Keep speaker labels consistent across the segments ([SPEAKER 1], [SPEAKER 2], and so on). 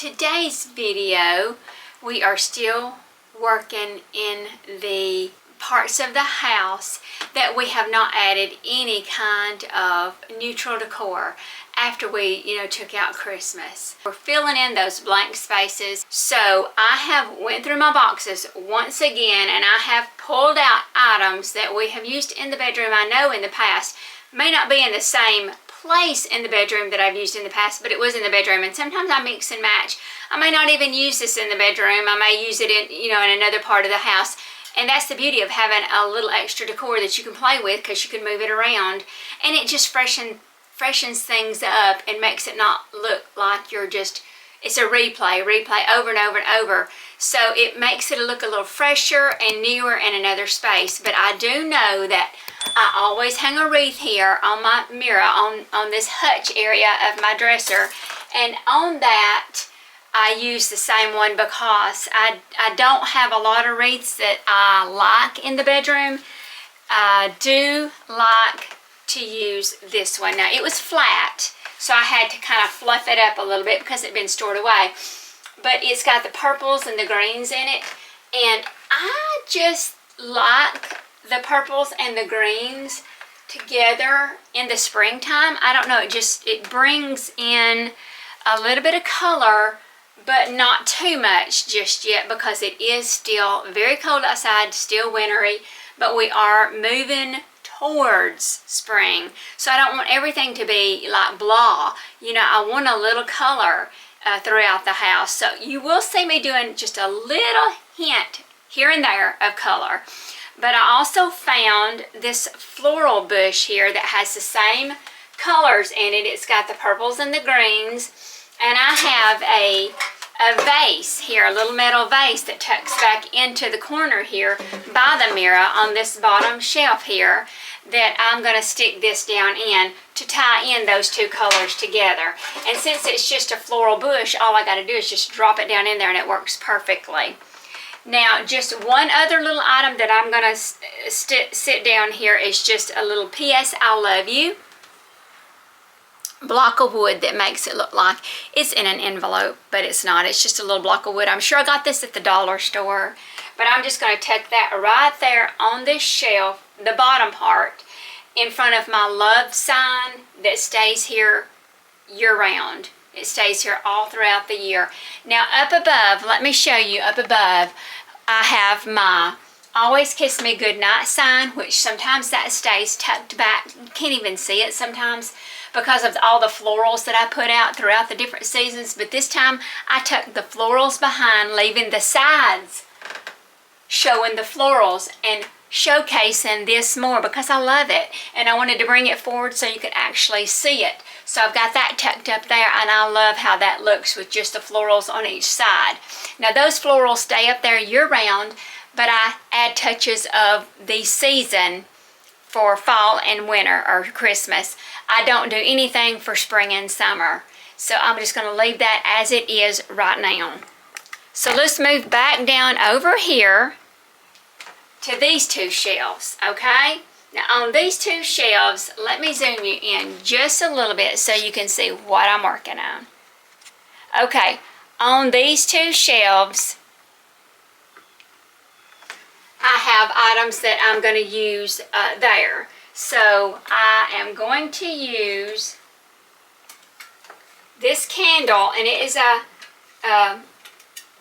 [SPEAKER 1] today's video, we are still working in the parts of the house that we have not added any kind of neutral decor after we, took out Christmas. We're filling in those blank spaces. So I have went through my boxes once again and I have pulled out items that we have used in the bedroom. I know in the past, may not be in the same place in the bedroom that I've used in the past, but it was in the bedroom, and sometimes I mix and match. I may not even use this in the bedroom. I may use it in, in another part of the house. And that's the beauty of having a little extra decor that you can play with, because you can move it around, and it just freshens things up and makes it not look like it's a replay over and over and over. So it makes it look a little fresher and newer in another space. But I do know that I always hang a wreath here on my mirror, on this hutch area of my dresser, and on that I use the same one because I don't have a lot of wreaths that I like in the bedroom. I do like to use this one. Now, it was flat, so I had to kind of fluff it up a little bit because it had been stored away. But it's got the purples and the greens in it, and I just like the purples and the greens together in the springtime. I don't know, it brings in a little bit of color, but not too much just yet, because it is still very cold outside, still wintry, but we are moving towards spring. So I don't want everything to be like blah. I want a little color throughout the house. So you will see me doing just a little hint here and there of color. But I also found this floral bush here that has the same colors in it. It's got the purples and the greens. And I have a vase here, a little metal vase that tucks back into the corner here by the mirror on this bottom shelf here, that I'm going to stick this down in to tie in those two colors together. And since it's just a floral bush, all I got to do is just drop it down in there and it works perfectly. Now, just one other little item that I'm going to sit down here is just a little P.S. I love you block of wood that makes it look like it's in an envelope, but it's not. It's just a little block of wood. I'm sure I got this at the dollar store, but I'm just going to tuck that right there on this shelf, the bottom part, in front of my love sign that stays here year-round. It stays here all throughout the year. Now, up above, let me show you up above, I have my Always Kiss Me Goodnight sign, which sometimes that stays tucked back. You can't even see it sometimes because of all the florals that I put out throughout the different seasons. But this time, I tucked the florals behind, leaving the sides showing the florals and showcasing this more because I love it. And I wanted to bring it forward so you could actually see it. So I've got that tucked up there, and I love how that looks with just the florals on each side. Now, those florals stay up there year-round, but I add touches of the season for fall and winter or Christmas. I don't do anything for spring and summer. So I'm just going to leave that as it is right now. So let's move back down over here to these two shelves, okay? Now on these two shelves, let me zoom you in just a little bit so you can see what I'm working on. Okay, on these two shelves, I have items that I'm going to use there. So I am going to use this candle, and it is a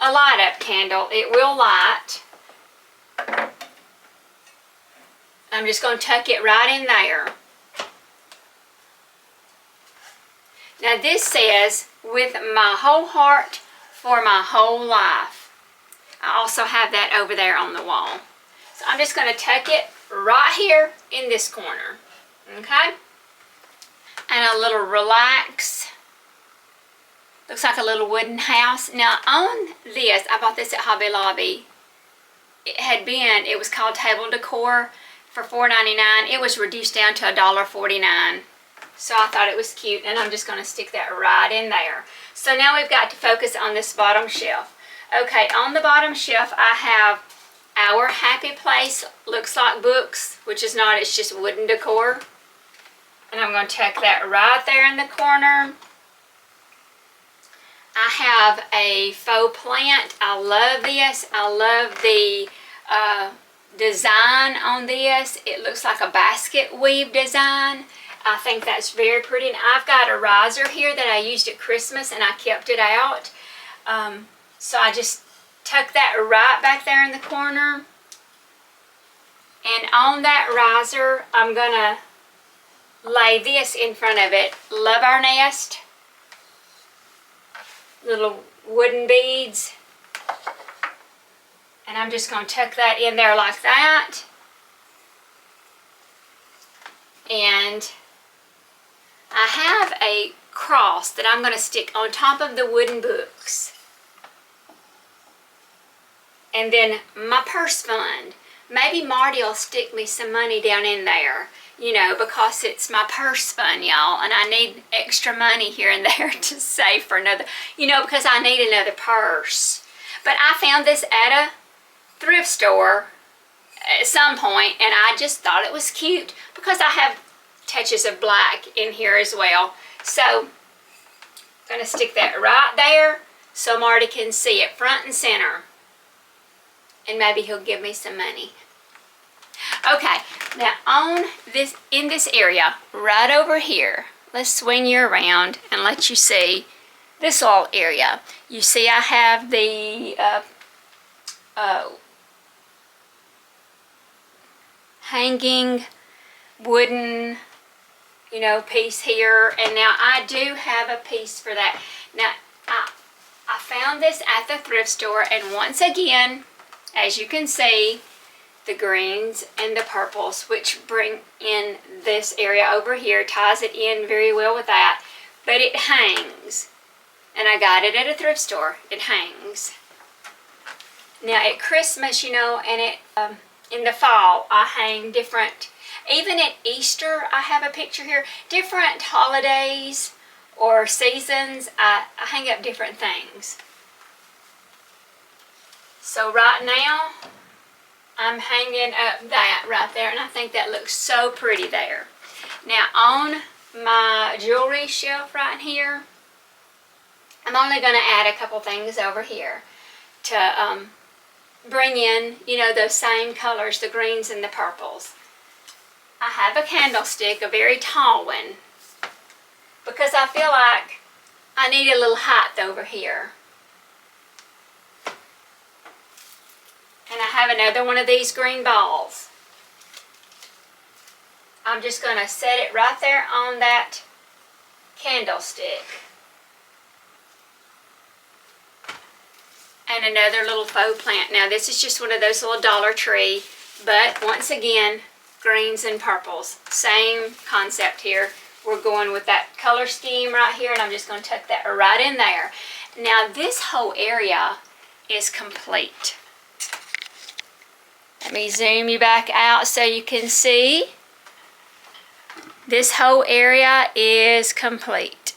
[SPEAKER 1] light-up candle. It will light. I'm just going to tuck it right in there. Now this says, with my whole heart for my whole life. I also have that over there on the wall. So I'm just going to tuck it right here in this corner. Okay? And a little relax. Looks like a little wooden house. Now on this, I bought this at Hobby Lobby. It was called Table Decor for $4.99. It was reduced down to $1.49. So I thought it was cute, and I'm just going to stick that right in there. So now we've got to focus on this bottom shelf. Okay, on the bottom shelf I have Our Happy Place Looks Like Books, which is not, it's just wooden decor. And I'm going to tuck that right there in the corner. I have a faux plant. I love this. I love the design on this. It looks like a basket weave design. I think that's very pretty. And I've got a riser here that I used at Christmas and I kept it out. So I just tuck that right back there in the corner. And on that riser, I'm gonna lay this in front of it. Love Our Nest. Little wooden beads. And I'm just going to tuck that in there like that. And I have a cross that I'm going to stick on top of the wooden books. And then my purse fund. Maybe Marty will stick me some money down in there, you know, because it's my purse fund, y'all, and I need extra money here and there to save for another, you know, because I need another purse. But I found this at a thrift store at some point, and I just thought it was cute because I have touches of black in here as well. So I'm going to stick that right there so Marty can see it front and center. And maybe he'll give me some money. Okay, now on this, in this area, right over here, let's swing you around and let you see this little area. You see I have the hanging wooden, you know, piece here. And now I do have a piece for that. Now, I found this at the thrift store, and once again, as you can see, the greens and the purples, which bring in this area over here, ties it in very well with that, but it hangs. And I got it at a thrift store. It hangs. Now at Christmas, you know, and in the fall, I hang different, even at Easter, I have a picture here, different holidays or seasons, I hang up different things. So right now, I'm hanging up that right there, and I think that looks so pretty there. Now on my jewelry shelf right here, I'm only going to add a couple things over here to bring in, you know, those same colors, the greens and the purples. I have a candlestick, a very tall one, because I feel like I need a little height over here. And I have another one of these green balls. I'm just going to set it right there on that candlestick. And another little faux plant. Now this is just one of those little Dollar Tree, but once again, greens and purples. Same concept here. We're going with that color scheme right here, and I'm just going to tuck that right in there. Now this whole area is complete. Let me zoom you back out so you can see. This whole area is complete.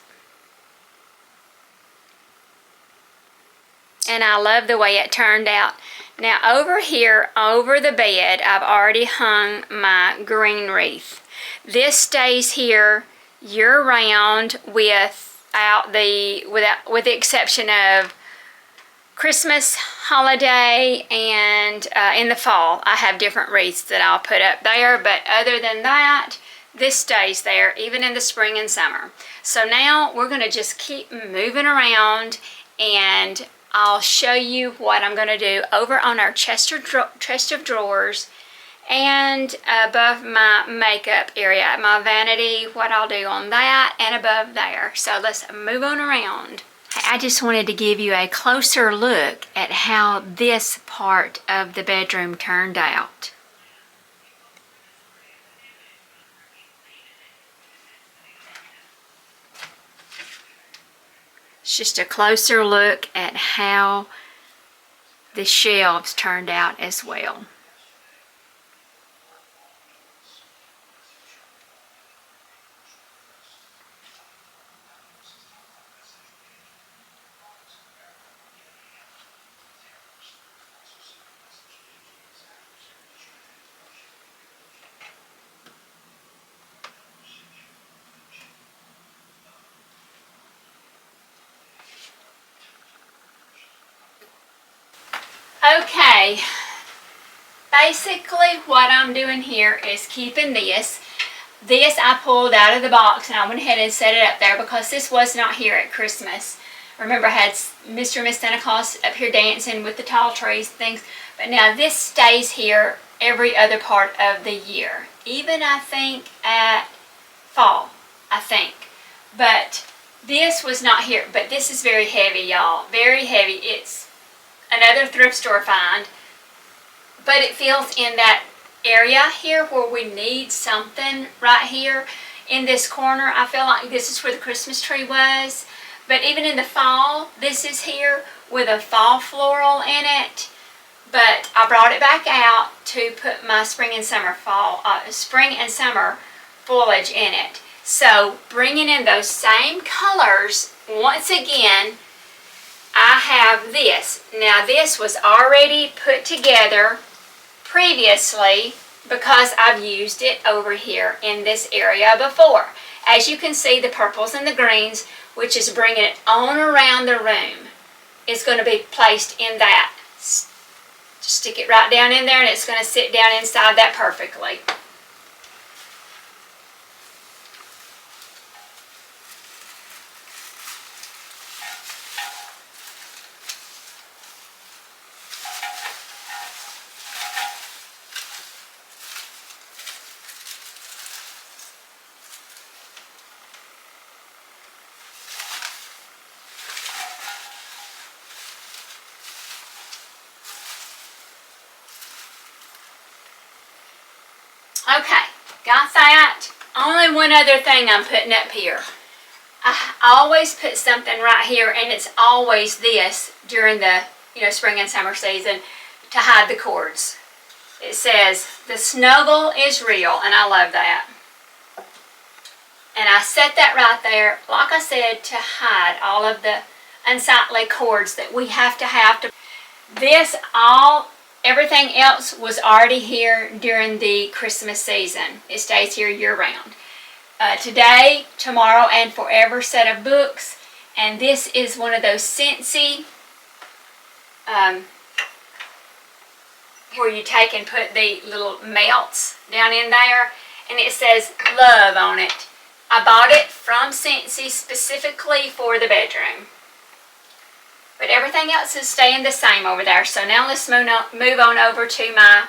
[SPEAKER 1] And I love the way it turned out. Now over here, over the bed, I've already hung my green wreath. This stays here year-round with the exception of Christmas, holiday, and in the fall, I have different wreaths that I'll put up there. But other than that, this stays there even in the spring and summer. So now we're going to just keep moving around, and I'll show you what I'm going to do over on our chest of drawers and above my makeup area, my vanity, what I'll do on that and above there. So let's move on around. I just wanted to give you a closer look at how this part of the bedroom turned out. It's just a closer look at how the shelves turned out as well. Okay, basically what I'm doing here is keeping this. This I pulled out of the box and I went ahead and set it up there because this was not here at Christmas. Remember, I had Mr. and Miss Santa Claus up here dancing with the tall trees and things. But now this stays here every other part of the year. Even I think at fall, I think. But this was not here. But this is very heavy, y'all. Very heavy. It's another thrift store find. But it feels in that area here where we need something right here in this corner. I feel like this is where the Christmas tree was. But even in the fall, this is here with a fall floral in it. But I brought it back out to put my spring and summer foliage in it. So bringing in those same colors, once again, I have this. Now this was already put together previously because I've used it over here in this area before. As you can see, the purples and the greens, which is bringing it on around the room, is going to be placed in that. Just stick it right down in there and it's going to sit down inside that perfectly. Okay, got that. Only one other thing I'm putting up here. I always put something right here, and it's always this during the spring and summer season to hide the cords. It says, "The snuggle is real," and I love that. And I set that right there, like I said, to hide all of the unsightly cords that we have to have to. Everything else was already here during the Christmas season. It stays here year round. Today, tomorrow, and forever set of books. And this is one of those Scentsy where you take and put the little melts down in there. And it says love on it. I bought it from Scentsy specifically for the bedroom. But everything else is staying the same over there. So now let's move on over to my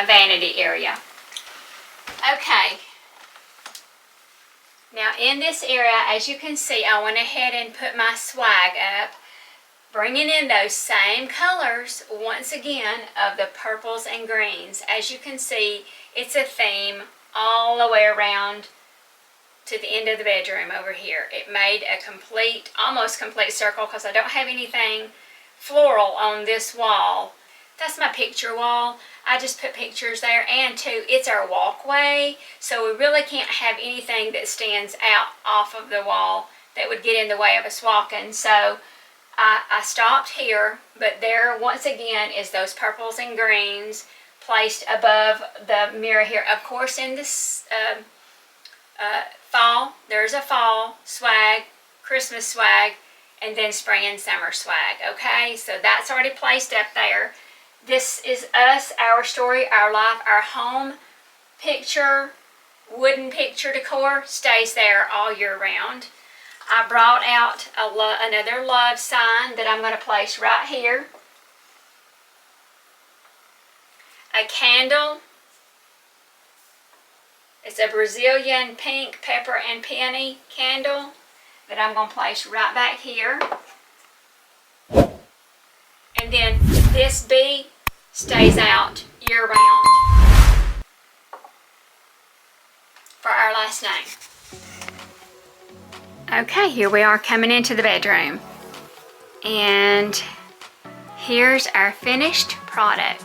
[SPEAKER 1] vanity area. Okay. Now in this area, as you can see, I went ahead and put my swag up, bringing in those same colors once again of the purples and greens. As you can see, it's a theme all the way around to the end of the bedroom over here. It made a almost complete circle because I don't have anything floral on this wall. That's my picture wall. I just put pictures there, and too, it's our walkway, so we really can't have anything that stands out off of the wall that would get in the way of us walking. So I stopped here, but there once again is those purples and greens placed above the mirror here. Of course, in this fall, there's a fall swag, Christmas swag, and then spring and summer swag. Okay, so that's already placed up there. This is us, our story, our life, our home picture, wooden picture decor stays there all year round. I brought out another love sign that I'm going to place right here. A candle. It's a Brazilian pink pepper and peony candle that I'm going to place right back here. And then this bee stays out year round for our last name. Okay, here we are coming into the bedroom. And here's our finished product.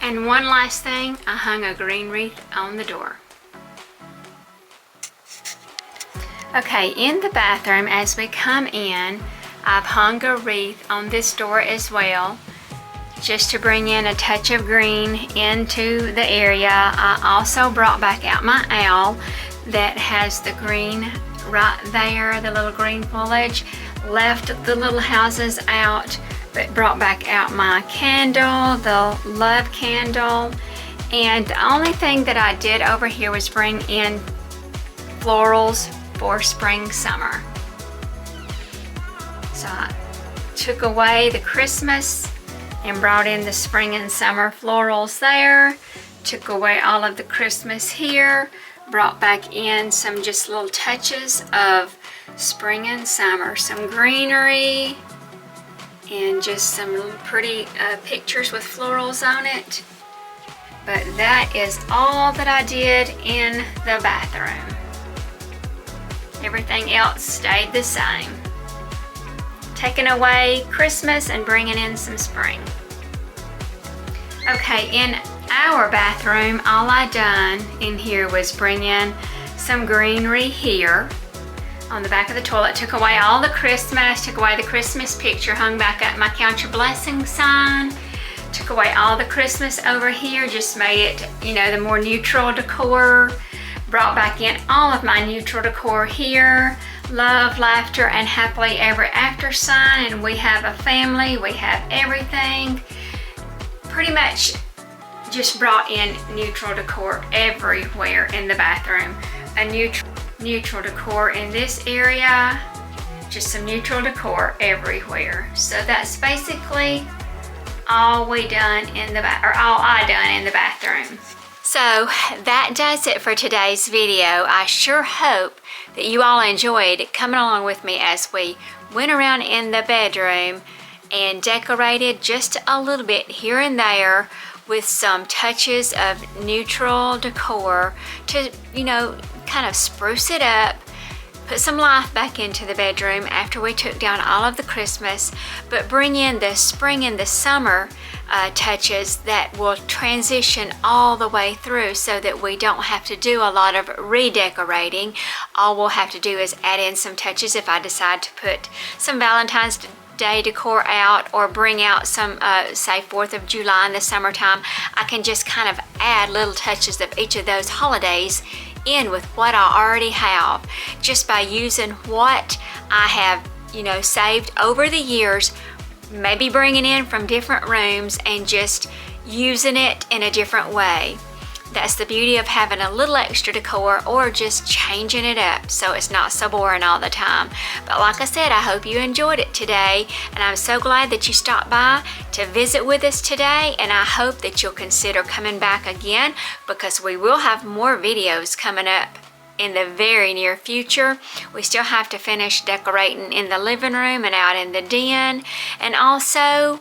[SPEAKER 1] And one last thing, I hung a green wreath on the door. Okay, in the bathroom as we come in, I've hung a wreath on this door as well, just to bring in a touch of green into the area. I also brought back out my owl that has the green right there, the little green foliage. Left the little houses out, but brought back out my candle, the love candle. And the only thing that I did over here was bring in florals for spring, summer. So I took away the Christmas and brought in the spring and summer florals there. Took away all of the Christmas here. Brought back in some just little touches of spring and summer. Some greenery and just some little pretty pictures with florals on it. But that is all that I did in the bathroom. Everything else stayed the same. Taking away Christmas and bringing in some spring. Okay, in our bathroom, all I done in here was bring in some greenery here on the back of the toilet. Took away all the Christmas, took away the Christmas picture, hung back up my count your blessing sign. Took away all the Christmas over here, just made it, you know, the more neutral decor. Brought back in all of my neutral decor here. Love, laughter, and happily ever after sign. And we have a family, we have everything. Pretty much just brought in neutral decor everywhere in the bathroom. A neutral decor in this area. Just some neutral decor everywhere. So that's basically all I done in the bathroom. So that does it for today's video. I sure hope that you all enjoyed coming along with me as we went around in the bedroom and decorated just a little bit here and there with some touches of neutral decor to, you know, kind of spruce it up, put some life back into the bedroom after we took down all of the Christmas, but bring in the spring and the summer touches that will transition all the way through so that we don't have to do a lot of redecorating. All we'll have to do is add in some touches if I decide to put some Valentine's Day decor out or bring out some, say 4th of July in the summertime. I can just kind of add little touches of each of those holidays in with what I already have, just by using what I have, you know, saved over the years, maybe bringing in from different rooms and just using it in a different way. That's the beauty of having a little extra decor or just changing it up so it's not so boring all the time. But like I said, I hope you enjoyed it today, and I'm so glad that you stopped by to visit with us today, and I hope that you'll consider coming back again, because we will have more videos coming up in the very near future. We still have to finish decorating in the living room and out in the den, and also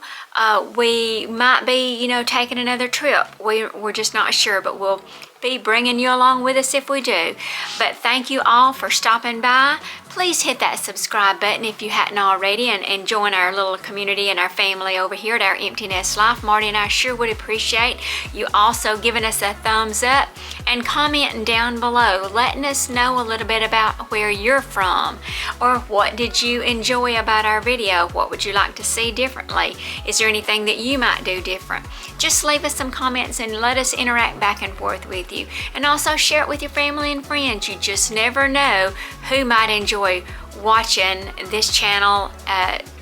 [SPEAKER 1] we might be, you know, taking another trip. We're just not sure, but we'll be bringing you along with us if we do. But thank you all for stopping by. Please hit that subscribe button if you hadn't already, and join our little community and our family over here at our Empty Nest Life. Marty and I sure would appreciate you also giving us a thumbs up and commenting down below, letting us know a little bit about where you're from, or what did you enjoy about our video. What would you like to see differently? Is there anything that you might do different? Just leave us some comments and let us interact back and forth with you. And also share it with your family and friends. You just never know who might enjoy watching this channel,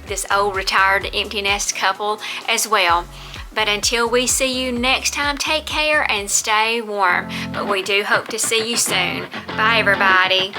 [SPEAKER 1] this old retired empty nest couple as well. But until we see you next time, take care and stay warm. But we do hope to see you soon. Bye, everybody.